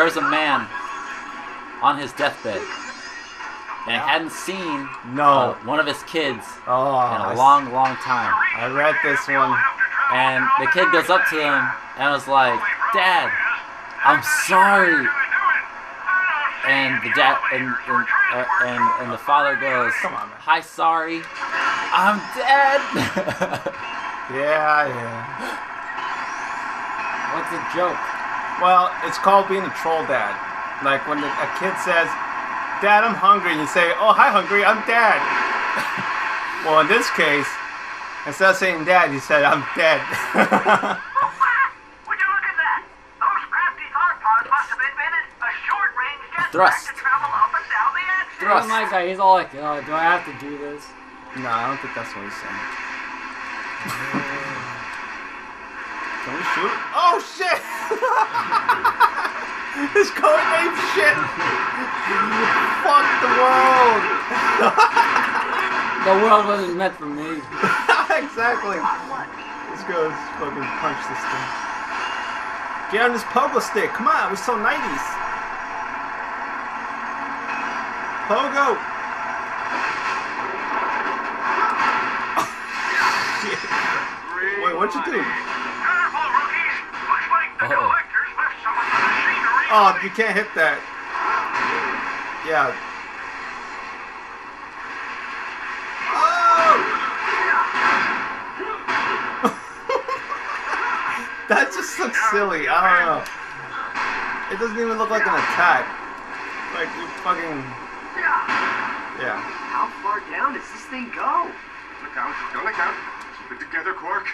was a man on his deathbed and hadn't seen one of his kids in a long, long time. I read this one. And the kid goes up to him and was like, "Dad, I'm sorry." And the dad and the father goes, "Come on, man. Hi, sorry, I'm dead." Yeah. What's the joke? Well, it's called being a troll dad. Like when a kid says, "Dad, I'm hungry," and you say, "Oh, hi, hungry, I'm Dad." Well, in this case, instead of saying Dad, he said, "I'm dead." Would you look at that? Those crafty pods must have invented a short-range jetpack to travel up and down the axis. Oh my God, he's all like, "Oh, do I have to do this?" No, I don't think that's what he's saying. Can we shoot? Oh shit! His code name shit! Fuck the world! The world wasn't meant for me. Exactly. Let's go fucking punch this thing. Get on this pogo stick. Come on, we're so 90s. Pogo! Wait, what'd you do? Oh, you can't hit that. Yeah. Oh! That just looks silly. I don't know. It doesn't even look like an attack. Like you fucking. Yeah. How far down does this thing go? Look out! Don't look out! Keep it together, Quark.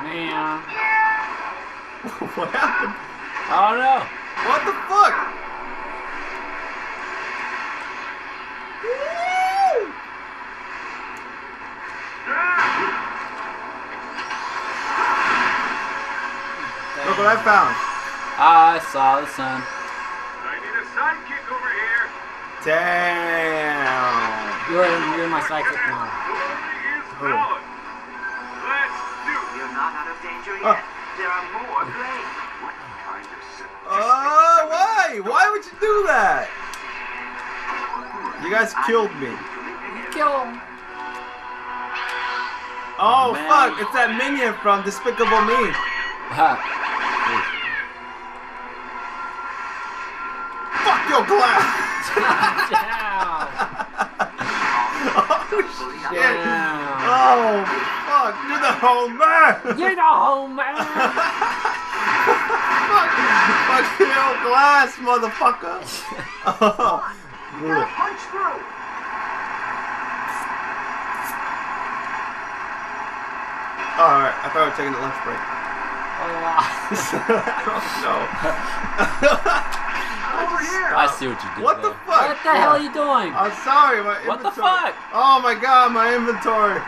Man. What happened? I don't know. What the fuck? Look what I found. I saw the sun. I need a sidekick over here. Damn. You're my psychic now. Who? Let's do it. You're not out of danger yet. There are more blades. What kind of sick? Why? Why would you do that? You guys killed me. Kill him. Oh, Man. fuck. It's that minion from Despicable Me. Fuck your glass. Damn. Oh, shit. Oh, fuck. You're the home man. You're the home man. Fuck your glass, motherfucker. Oh, brutal. Punch through. Alright, I thought we were taking a lunch break. No. Over here. I see what you did What the there. fuck? What the hell are you doing? I'm sorry, my inventory. What the fuck? Oh my god, my inventory.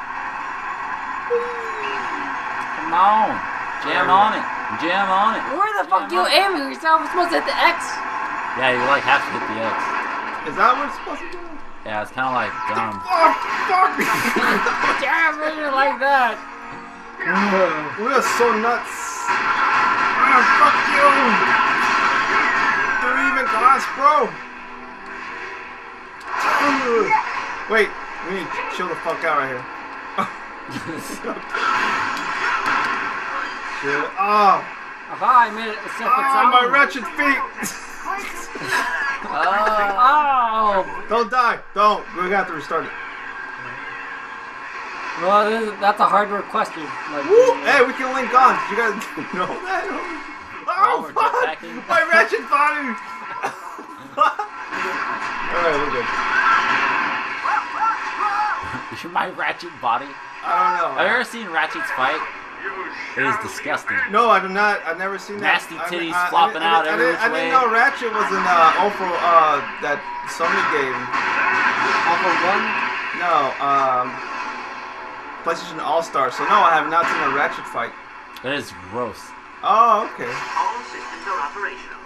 Come on. Jam on it. Jam on it. Where the fuck you aiming yourself? I'm supposed to hit the X. Yeah, you like have to hit the X. Is that what it's supposed to do? Yeah, it's kind of like dumb. Oh, fuck! Damn it, like that. We are so nuts. Fuck you! They're even glass, bro. Wait, we need to chill the fuck out right here. Chill. Oh, Aha, I made it a separate sound. my wretched feet. Oh. Don't die. Don't. We're gonna have to restart it. Well, that's a harder question. Like, Woo! Hey, we can link on. Did you guys know that? Oh, we're fuck! jetpacking. My wretched body! Alright, we're good. My Ratchet body. I don't know. Have you ever seen Ratchet's fight? It is disgusting. No, I do not. I've never seen that. Nasty titties flopping out every which I way. didn't know Ratchet was in that Sony game. Alpha 1? No, PlayStation All-Star. So no, I have not seen a Ratchet fight. That is gross. Oh, okay. All systems are operational.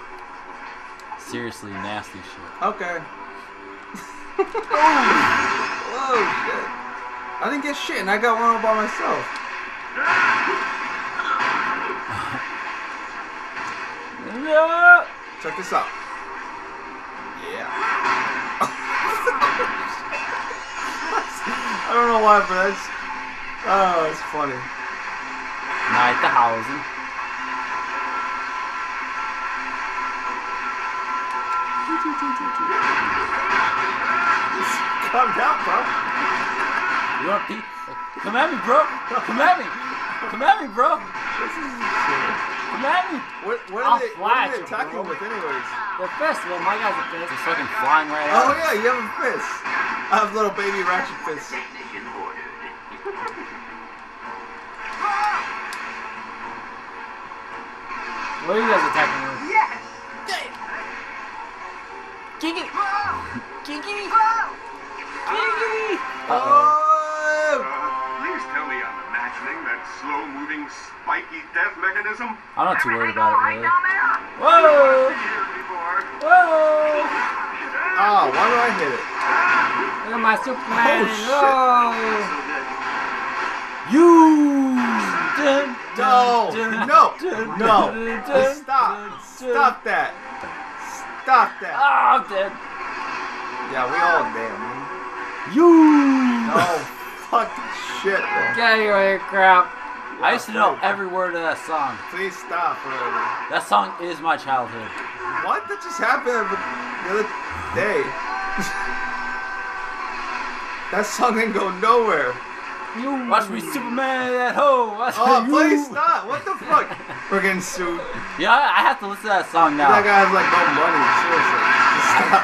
Seriously nasty shit. Okay. Whoa, shit. I didn't get shit, and I got one all by myself. No. Check this out. Yeah. I don't know why, but that's... Oh, it's funny. Night the housing. Calm down, bro. You want pee? Come at me, bro. Come at me. Come at me, bro. Come at me. What I'll are they flash you, attacking bro. with anyways? The fist, well, my guy's a fist. Just fucking flying right Oh out. yeah, you have a fist. I have little baby Ratchet fists. Technician ordered. What are you guys attacking with? Yes! Giggity. Giggity. Oh! Please tell me I'm imagining that slow-moving, spiky death mechanism. I'm not too worried about it, Right really. down there? Whoa! Here before. Whoa! Oh, why do I hit it? Look at my Superman. shit. Oh, You! Dun, No! dun, No! dun, No! dun, dun, Stop! dun, Stop that! Stop that! Oh, I'm dead. Yeah, we all dead, man. You! No, fuck shit, man. get out of here, crap. I used to know every word of that song. Please stop already. That song is my childhood. What? That just happened the other day. That song didn't go nowhere. You Watch me, Superman at home. Watch Oh, me, please you. stop! What the fuck? We're getting sued. Yeah, I have to listen to that song now. That guy has like no money. Seriously, just stop.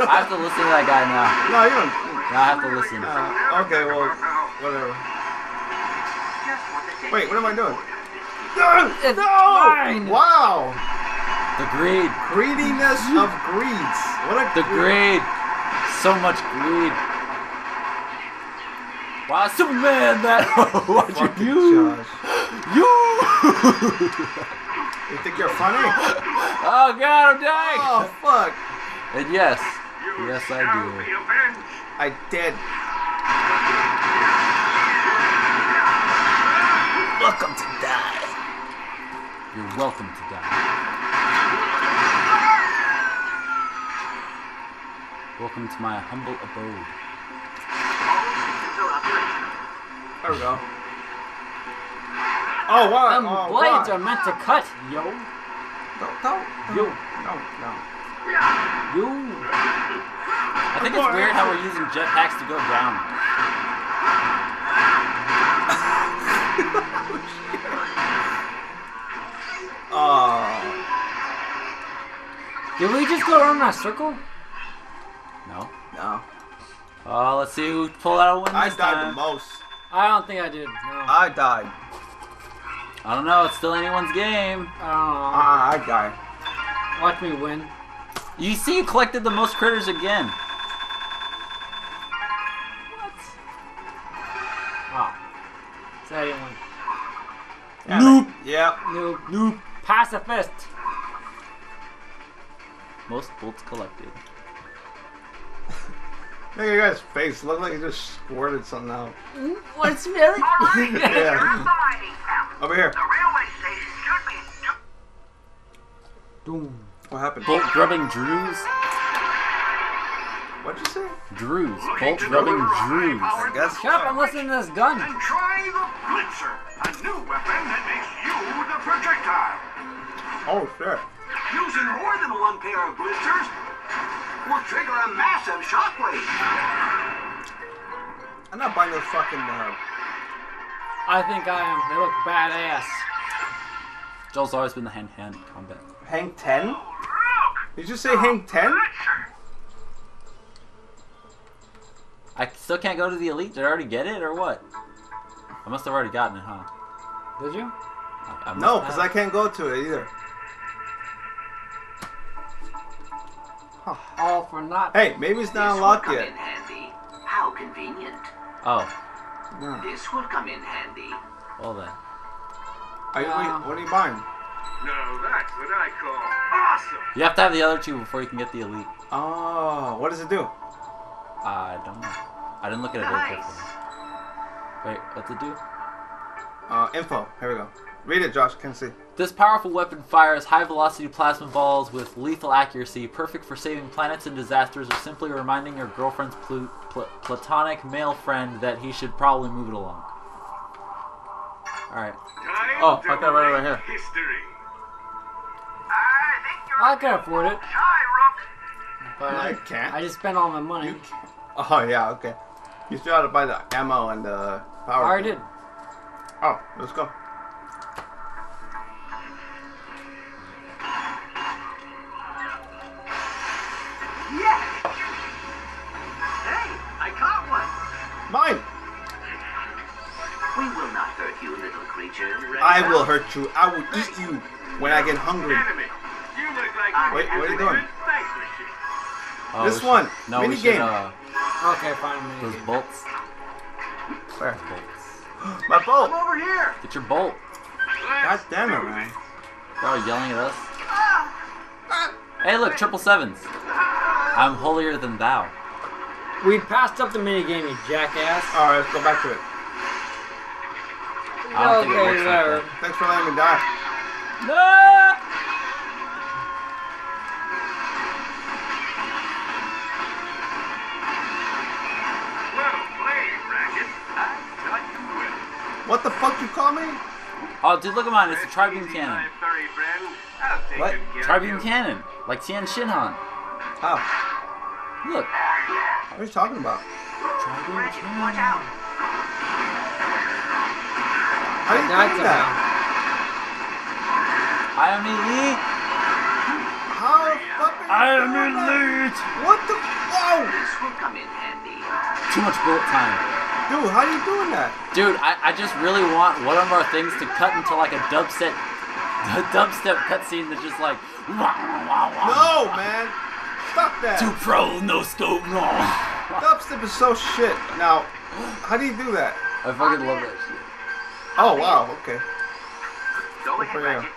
I have to listen to that guy now. No, you don't. Now I have to listen. Okay, well, whatever. Just what the Wait, what am I doing? It's No! mine. Wow! The greed. Greediness of greeds. What a The greed. So much greed. Wow, Superman that. Watch Fucking you. Josh. You. You think you're funny? Oh God, I'm dying. Oh fuck! And yes, You yes I shall do. be avenged. I did. Welcome to die. You're welcome to die. Welcome to my humble abode. There we go. Oh wow! Them Oh, blades wow. are meant to cut, yo. No. You. I think it's weird how we're using jetpacks to go down. Did we just go around that circle? No. No. Oh, let's see who pulled out a win I this died time. the most. I don't think I did. No. I died. I don't know. It's still anyone's game. I I died. don't know. Watch me win. You see, you collected the most critters again. What? Oh. So I didn't win. Nope. Yep. Noob. Nope. Pacifist. Most bolts collected. Look at your guy's face. Look like he just squirted something out. What's really? All right, Yeah. here's the mining camp. Over here. The railway station should be... Doom. What happened? Bolt grubbing Drews. What'd you say? Drews. Bolt grubbing Drews. I guess. Shut up! I'm listening to this gun. And try the Blitzer, a new weapon that makes you the projectile. Oh shit. Using more than one pair of blisters will trigger a massive shockwave. I'm not buying those fucking. I think I am. They look badass. Joel's always been the hand-to-hand combat. Hang 10? Look! Did you say hang 10? Blitzer! I still can't go to the elite. Did I already get it or what? I must have already gotten it, huh? Did you? I must No, have. because I can't go to it either. All for naught. Hey, maybe it's not unlocked This will yet. come in handy. How convenient. Oh, No. This will come in handy. well then. Are you, wait, what are you buying? Now that's what I call awesome. You have to have the other two before you can get the elite. Oh, what does it do? I don't know. I didn't look at it very carefully. Wait, what's it do? Info. Here we go. Read it, Josh. Can't see. This powerful weapon fires high-velocity plasma balls with lethal accuracy, perfect for saving planets in disasters or simply reminding your girlfriend's platonic male friend that he should probably move it along. Alright. Oh, I got it right here. History. I think you're I can afford it. shy, Rook. But I can't. I just spent all my money. Oh, yeah, okay. You still have to buy the ammo and the I power. already did. Oh, let's go. Yeah. Hey, I caught one. Mine! We will not hurt you, little creature. I will hurt you. I will eat you when I get hungry. Enemy. You look like Wait, what are you doing? Thanks, Richard. Oh, This we one. No, Mini we should, game. Okay, fine. those bolts. Where? Bolts. My boat! Come over here. Get your bolt. God damn it, man. They're all yelling at us. Hey, look, 777s. I'm holier than thou. We passed up the minigame, you jackass. Alright, let's go back to it. I don't think it works like whatever. Thanks for letting me die. No! Well played, Ratchet. I thought you would. What the fuck you call me? Oh, dude, look at mine. It's a tri-beam Easy, cannon. my furry friend. I'll take What? good care of Tri-beam you. cannon. Like Tian Shinhan. How? Look. What are you talking about? Tri-beam Watch cannon. out. How do you Died do that? I am elite. How the fuck I are you am doing that? elite. What the? Whoa! This will come in handy. Too much bullet time. Dude, how are you doing that? Dude, I just really want one of our things to cut into like a dubstep cutscene that's just like No, man. Stop that. Too pro, no scope, no. Dubstep is so shit. Now, how do you do that? I fucking love that shit. Oh, wow. Okay. Go Good for ahead, you. Ratchet.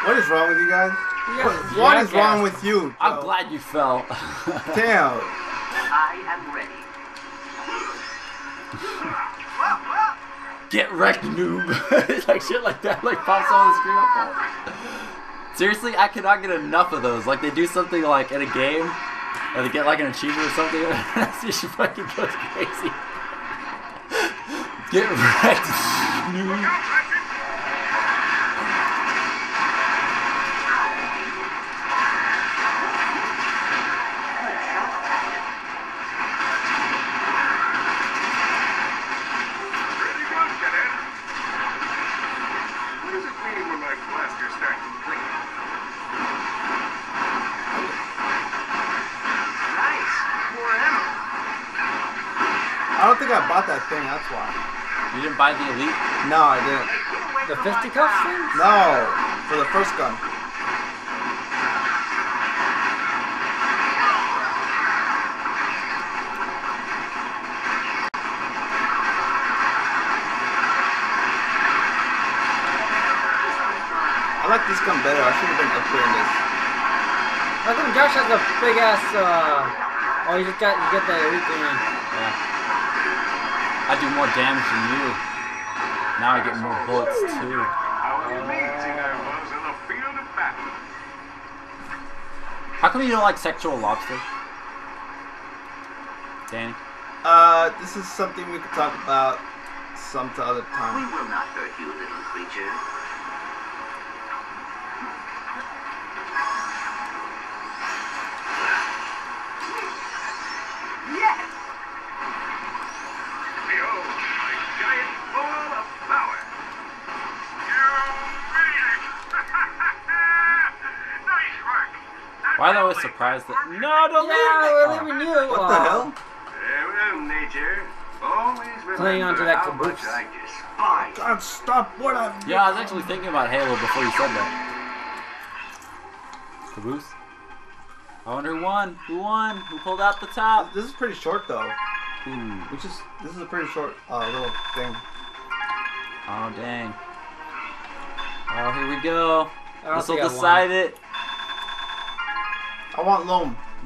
What is wrong with you guys? Yeah, What is jackass. wrong with you? I'm Joe? glad you fell. Damn. I am ready. Get wrecked, noob. Like shit like that, like pops on the screen. Seriously, I cannot get enough of those. Like they do something like in a game, or they get like an achievement or something. She fucking goes crazy. Get wrecked, noob. Ready, go, cadet. What does it mean when my blaster starts clicking? Nice. More ammo. I don't think I bought that thing. That's why. You didn't buy the elite? No, I didn't. The fisticuffs thing? No, for the first gun. I like this gun better. I should have been upgrading this. How come Josh has a big ass, oh, you get the elite thing. Yeah. I do more damage than you. Now I get more bullets too. How amazing I was on the field of battle. How come you don't like sexual lobster? Danny? This is something we could talk about some other We time. will not hurt you, little creature. Yes! Behold, my giant ball of power. You made it! Nice work. Why am I always surprised that... No, don't leave Yeah, me! we're leaving you. What the hell? Well, nature. Always remember Clinging onto that how much caboose. I despise. God, stop what I'm Yeah, I was actually thinking about Halo before you said that. Caboose? I wonder who won? Who won? Who pulled out the top? This is pretty short though. Ooh. This is a pretty short little thing. Oh, dang. Oh, here we go. I don't This will think I won. decide it. I want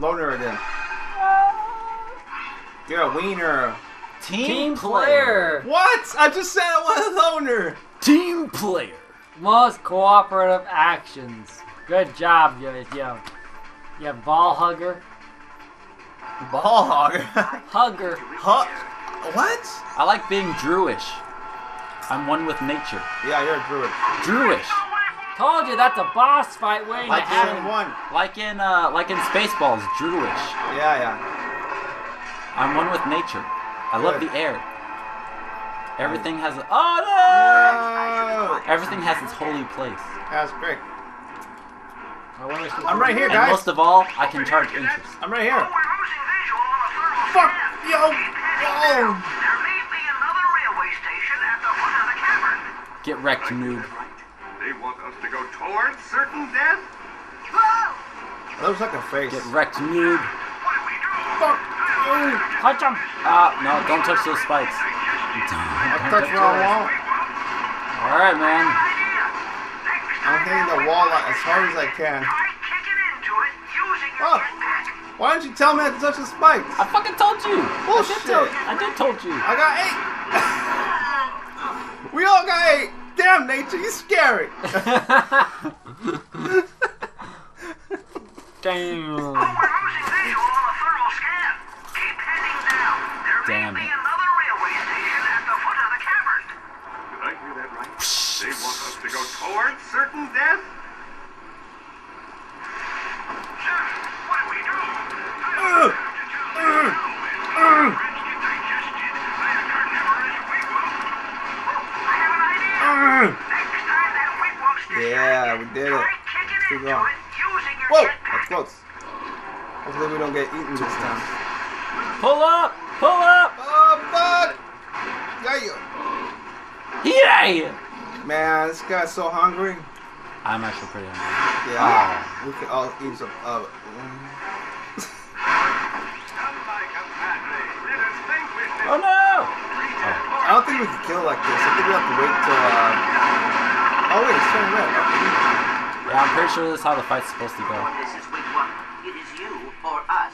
loner again. Get a wiener. Team player. What? I just said I was a loner. Team player. Most cooperative actions. Good job, you ball hugger. Ball hogger. Hugger. What? I like being Druish. I'm one with nature. Yeah, you're a druid. Druish. Told you that's a boss fight waiting to Like happen. Like in Spaceballs, Druish. Yeah. I'm one with nature. I love the air. Everything has everything has its holy place. That's great. I'm I'm right here, And guys. most of all, I can charge interest. I'm right here. We're losing visual on the thermal Fuck! scan. Yo! There may be another railway station at the foot of the cavern. Get wrecked, noob. They want us to go towards certain death? That looks like a face. Get wrecked, noob. What do we do? Fuck! Punch him. No, don't touch those spikes. I touched the wrong wall. Alright, man. I'm hitting the wall as hard as I can. Try kicking into it using your Oh. jetpack. Why didn't you tell me I had to touch the spikes? I fucking told you. Bullshit. I did told you. I got 8. We all got 8. Damn, nature, you scary. Damn. We're losing visual on the thermal scan. Keep heading down. There may be another railway station at the foot of the cavern. Did I hear that right? They want us to go towards certain death? What do we do? I have an idea. Next time that wigwam's Yeah, we did it. try kicking Keep into going. it using your Whoa, jetpack. that's close. Hopefully we don't get eaten this time. Pull up! Pull up! Oh, fuck! Yeah. Yay! Man, this guy's so hungry. I'm actually pretty hungry. Yeah, we could all eat some. Unlike a family, let us vanquish this Oh no! I don't think we can kill like this. I think we have to wait till. Oh wait, it's turning red. Okay. Yeah, I'm pretty sure this is how the fight's supposed to go. This is Wigwam. It is you or us.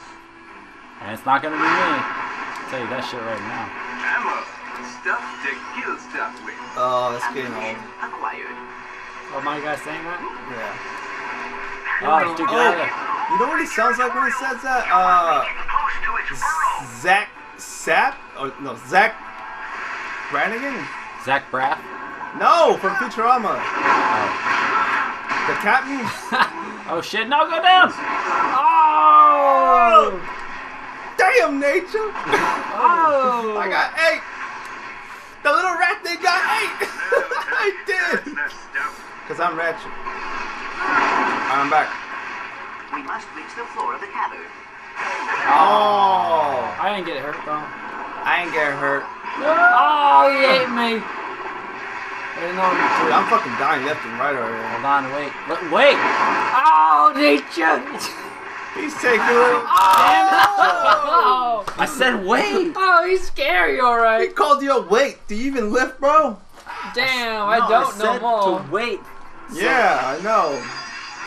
And it's not gonna be me. I'll tell you that shit right now. ammo. Stuff to kill stuff with. Oh, that's getting old. Ammunition acquired. Oh, my guy saying that? Yeah. Oh, dude, get out of there. You know what he sounds like when he says that? Getting close to its burrow. Zach Sapp? Oh no, Zach Brannigan? Zach Braff? No, from Futurama. The captain. Oh shit, no, go down! Oh! Damn, nature. Oh! I got 8. The little rat thing got 8. I did. That stuff. Cause I'm Ratchet. I'm back. We must reach the floor of the cavern. Oh, I didn't get hurt, though. I ain't getting hurt. Oh, he ate me. I didn't know him Dude, too. I'm fucking dying left and right over here. Hold on, wait. Wait! Oh, nature! He's taking a little. Oh! I said wait! Oh, he's scary, He alright. called you a weight. Do you even lift, bro? Damn, No, I don't said know more. to wait. Yeah, I know.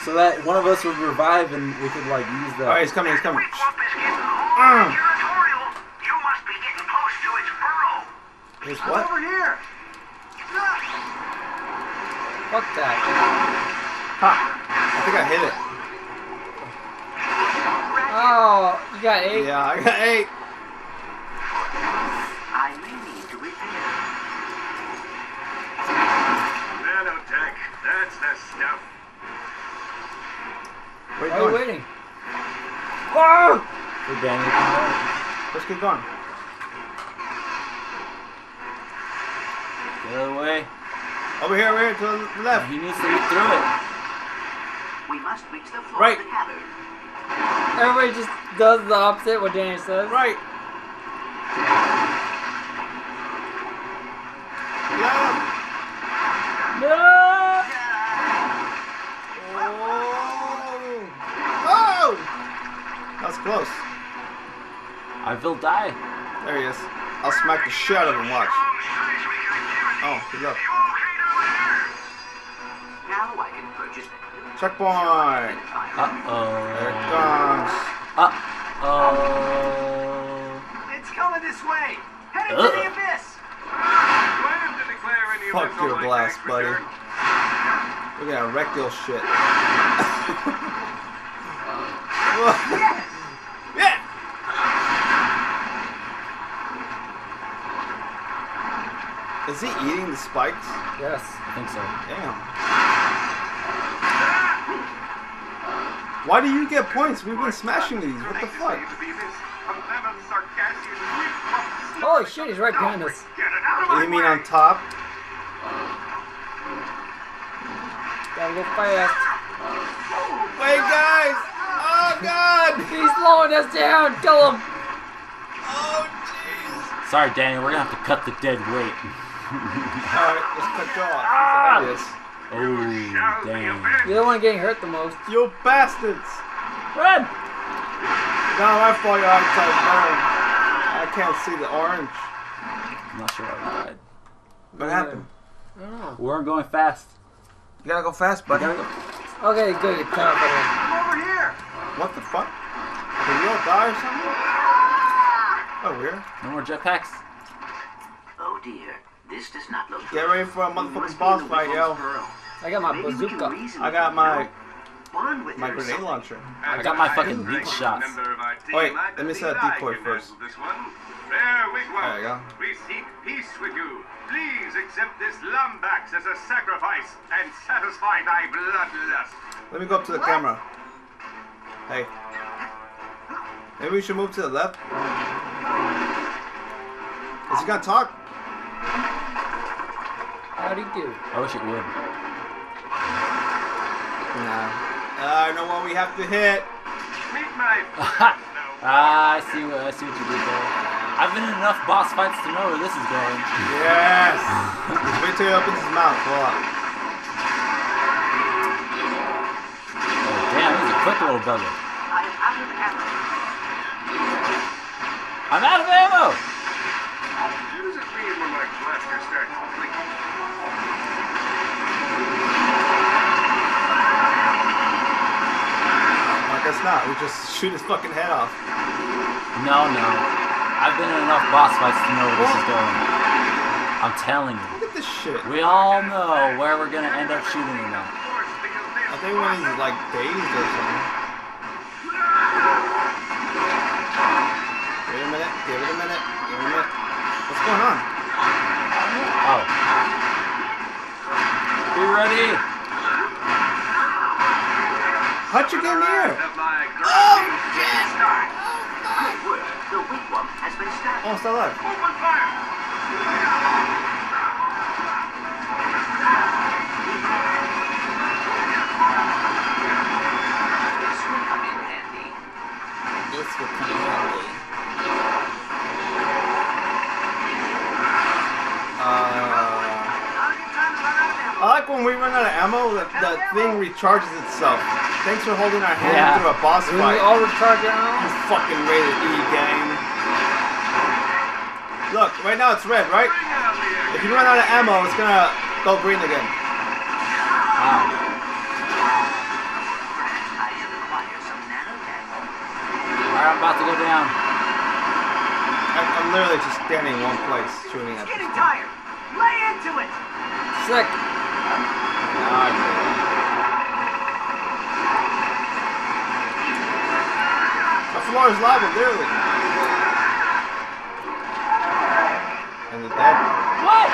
So that one of us would revive and we could like use the. All right, he's coming. He's coming. Wigwam is getting home territorial. You must be getting close to its burrow. He's what? Over here. Fuck that. Ha! I think I hit it. Oh, you got 8? Yeah, I got 8. I may need to repair. Nanotech. That's the stuff. Where Why you are you going? waiting? Oh! We're banding. Let's keep going. The other way. Over here, to the left. He needs to get through it. We must reach the floor Right. of the cavern. Everybody just does the opposite what Danny says. Right. Left. No! Oh! That's close. I will die. There he is. I'll smack the shit out of him. Watch. Oh, he left. Now I can purchase. Checkpoint. There it comes. Uh-oh. It's coming this way. Head into the abyss. Plan to declare any Fuck abyss on your my glass, tank buddy. return. We're gonna wreck your shit. Yes. Yeah! Is he eating the spikes? Yes. I think so. Damn. Why do you get points? We've been smashing these. What the fuck? Holy shit, he's right behind us. You mean on top? Gotta go fast. Wait, guys! Oh god! He's slowing us down. Kill him. Oh jeez! Sorry, Daniel. We're gonna have to cut the dead weight. Alright, let's cut you off. This is Oh, damn. You're the one getting hurt the most. You bastards! Run! No, my fault. You're upside down. I can't see the orange. I'm not sure how we died. What happened? I don't know. We weren't going fast. You gotta go fast, We buddy. gotta go. Okay, good. It's time for him. I'm over here. What the fuck? Did you all die or something? Oh, weird. No more jetpacks. Oh dear, this does not look Get good. ready for a motherfucking boss fight, yo. I got my Maybe we can bazooka. reason I with got you, my you know? Bond with my her or grenade something. launcher. I got my fucking leak shots. Wait, let me set a decoy first. There we go. There you go. We seek peace with you. Please accept this lumbax as a sacrifice and satisfy thy bloodlust. Let me go up to the camera. Hey. Maybe we should move to the left. Is he gonna talk? How'd he do? I wish it would. Nah. I know what we have to hit. Meet my friend. I see what you did there. I've been in enough boss fights to know where this is going. Yes. Just wait till he opens his mouth. Hold on. Oh, damn, he's a quick little bugger. I am out of ammo. I'm out of ammo! How does it feel when my blaster starts clicking? I guess not. We just shoot his fucking head off. No. I've been in enough boss fights to know where this is going. I'm telling you. Look at this shit. We all know where we're gonna end up shooting him at. I think when he's like dazed or something. Wait a minute. Give it a minute. Give it a minute. What's going on? Oh. Be ready! How'd you get in here? Oh, shit! Good work. The weak one has been stabbed. Oh, it's still alive. Open fire! This will come in handy. This will come in handy. I like when we run out of ammo, the thing recharges itself. Thanks for holding our hand Yeah. through a boss We fight. all recharge our You own. fucking rated E gang. Look, right now it's red, right? If you run out of ammo, it's gonna go green again. Wow. I shall acquire some nanotech. Alright, I'm about to go down. I'm literally just standing in one place, shooting at It's this getting thing. tired. Lay into it. Sick. Now I get it. The floor is lava, literally. And the dead. What?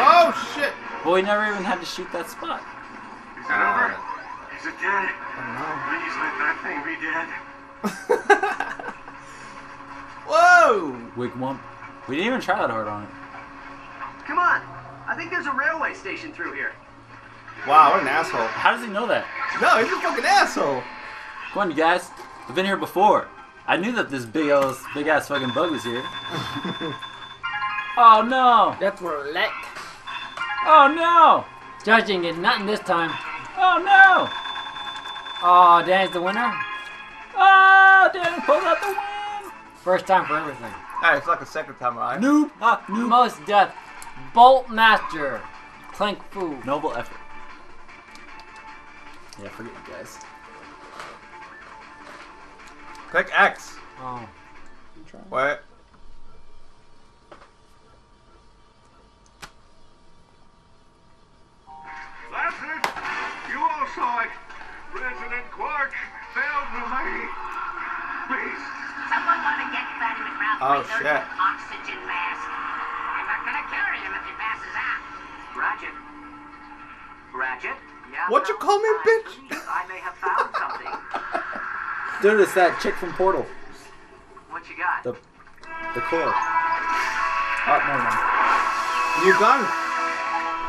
Oh shit! Well, we never even had to shoot that spot. Is it over? Is it dead? Oh Please let that thing be dead. no. Whoa! Wigwam. We didn't even try that hard on it. Come on. I think there's a railway station through here. Wow, what an asshole. How does he know that? No, he's a fucking asshole. Come on, you guys. I've been here before. I knew that this big ass fucking bug was here. Oh no! That's roulette. Oh no! Josh didn't get nothing this time. Oh no! Oh, Danny's the winner. Oh, Danny pulled out the win! First time for everything. Alright, it's like a second time, right? Noob! Noob! Most death. Bolt Master. Clank Fu. Noble effort. Yeah, forget you guys. Click X. Oh. What? but President Quark failed me. Please. Someone want to get Fatty McGrath Oh, with shit. oxygen mask? I'm not gonna carry him if he passes out. Ratchet. Ratchet? Yeah. What you call me, bitch? I may have found something. Dude, it's that chick from Portal. What you got? The core. Oh, never mind. New gun?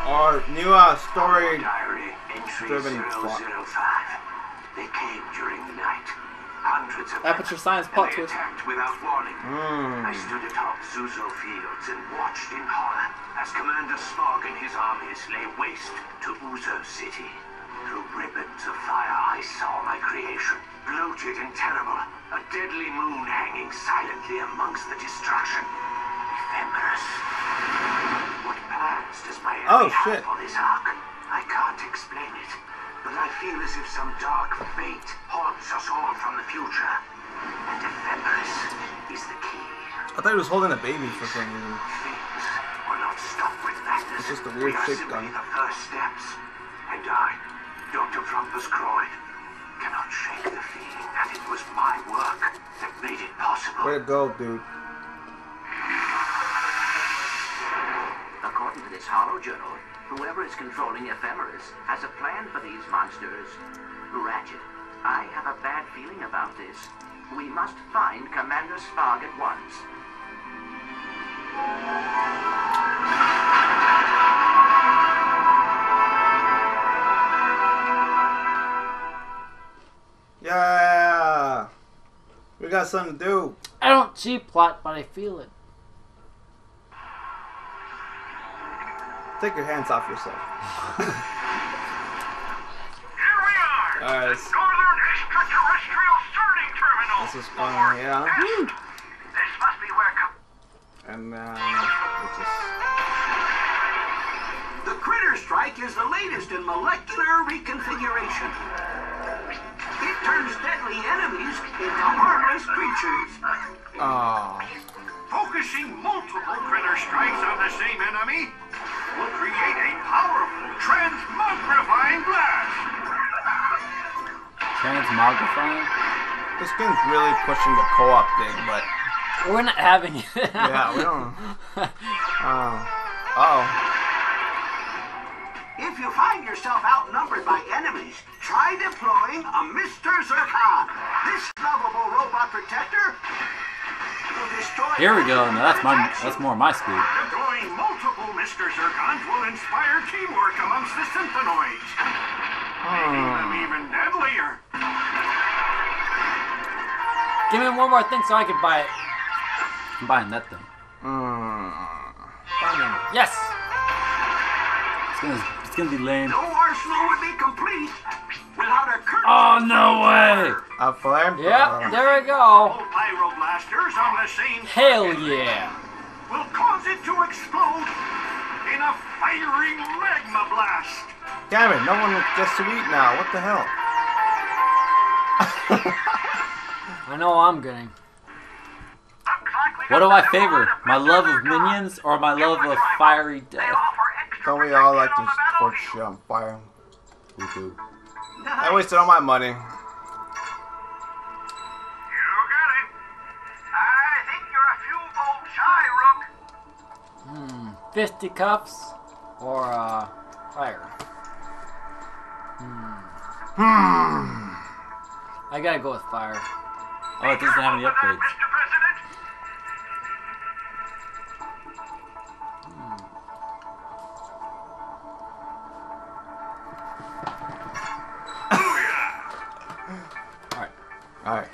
Or new story Diary entry driven 005. plot. They came during the night. Hundreds of Aperture Science and plot they twist. attacked without warning. I stood atop Zuzo Fields and watched in horror as Commander Smog and his armies lay waste to Uzo City. Through ribbons of fire, I saw my creation, bloated and terrible, a deadly moon hanging silently amongst the destruction. Ephemeris. What plans does my Oh, enemy have shit. for this ark? I can't explain it, but I feel as if some dark fate haunts us all from the future. And Ephemeris is the key. I thought he was holding a baby for some reason. Things will not stop with madness. It's just a weird We are shape simply gun. the first steps. And I, Dr. Frumpus Croyd, cannot shake the feeling that it was my work that made it possible. Way to go, dude. According to this hollow journal, whoever is controlling Ephemeris has a plan for these monsters. Ratchet, I have a bad feeling about this. We must find Commander Smog at once. Yeah! We got something to do. I don't cheap plot, but I feel it. Take your hands off yourself. Here we are. Alright. The Northern Extraterrestrial Sorting Terminal. This is fun, yeah. This must be where And then we just... The Critter Strike is the latest in molecular reconfiguration. It turns deadly enemies into harmless creatures. Oh. focusing multiple critter strikes on the same enemy will create a powerful transmogrifying blast. Transmogrifying? This game's really pushing the co-op thing, but We're not having it. yeah, we don't. If you find yourself outnumbered by enemies, try deploying a Mr. Zircon. This lovable robot protector will destroy... Here we go. Now that's more my speed. Deploying multiple Mr. Zircons will inspire teamwork amongst the Synthenoids, making them even deadlier. Give me one more thing so I can buy it. I'm buying that thing. Yes. It's gonna be lame. No arsenal would be complete without a curtain. Oh no way! A flame? Yep. There we go. All pyroblasters on the same Hell yeah. will cause it to explode in a fiery magma blast. Damn it! No one gets to eat now. What the hell? I know I'm getting. What do I favor? My love of minions or my love of fiery death? Don't we all like to torch shit on fire? We do. I wasted all my money. You got it. I think you're a few volts shy, Rook. Fisticuffs or fire. I gotta go with fire. Oh, it doesn't have any upgrades. Mr. President. Alright.